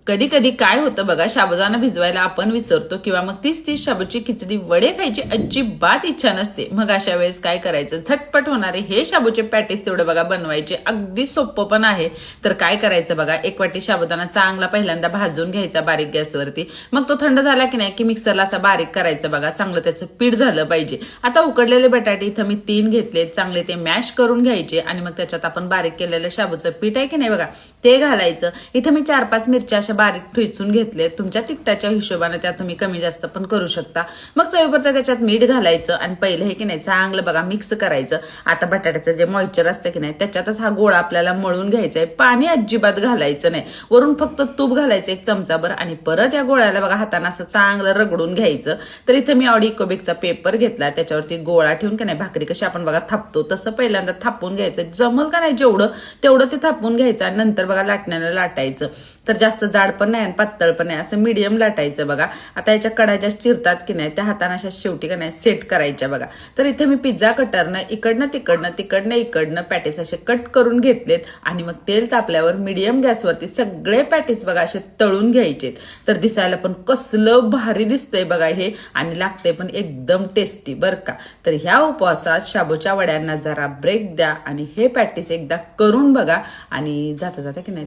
कधी कधी काय होतं बघा, साबुदाणा भिजवायला आपण विसरतो किंवा मग तीच शाबूची खिचडी वडे खायची अजिबात इच्छा नसते. मग अशा वेळेस काय करायचं, झटपट होणारे हे शाबूचे पॅटीस तेवढं बघा बनवायचे अगदी सोपं पण आहे. तर काय करायचं बघा, एक वाटी साबुदाणा चांगला पहिल्यांदा भाजून घ्यायचा बारीक गॅसवरती. मग तो थंड झाला की नाही की मिक्सरला असा बारीक करायचं बघा, चांगलं त्याचं पीठ झालं पाहिजे. आता उकडलेले बटाटे इथं मी 3 घेतले, चांगले ते मॅश करून घ्यायचे आणि मग त्याच्यात आपण बारीक केलेलं शाबूचं पीठ आहे की नाही बघा ते घालायचं. इथं मी 4-5 मिरच्या बारीक ठेचून घेतले, तुमच्या तिखटाच्या हिशोबाने त्या तुम्ही कमी जास्त पण करू शकता. मग चवीपुरतं त्याच्यात मीठ घालायचं आणि पहिलं हे की नाही चांगलं बघा मिक्स करायचं. आता बटाट्याचं जे मॉइश्चर असतं की नाही त्याच्यातच हा गोळा आपल्याला मळून घ्यायचा आहे, पाणी अजिबात घालायचं नाही. वरून फक्त तूप घालायचं 1 चमचाभर आणि परत या गोळ्याला बघा हाताने असं चांगलं रगडून घ्यायचं. तर इथं मी ऑडी इकोबिकचा पेपर घेतला, त्याच्यावरती गोळा ठेवून की नाही भाकरी कशी आपण बघा थापतो तसं पहिल्यांदा थापून घ्यायचं. जमल का नाही जेवढं तेवढं ते थापून घ्यायचं आणि नंतर बघा लाटण्यानं लाटायचं. तर जास्त जाड पण नाही आणि पातळ पण नाही, असं मीडियम लाटायचं बघा. आता याच्या कड्या ज्या चिरतात की नाही त्या हाताने अशा शेवटी का नाही सेट करायच्या बघा. तर इथे मी पिझ्झा कटरनं इकडनं इकडनं पॅटीस असे कट करून घेतलेत आणि मग तेल तापल्यावर मीडियम गॅसवरती सगळे पॅटीस बघा असे तळून घ्यायचे. तर दिसायला पण कसलं भारी दिसतंय बघा हे आणि लागतंय पण एकदम टेस्टी बरं का. तर ह्या उपवासात शाबूच्या वड्यांना जरा ब्रेक द्या आणि हे पॅटीस एकदा करून बघा आणि जाता की नाही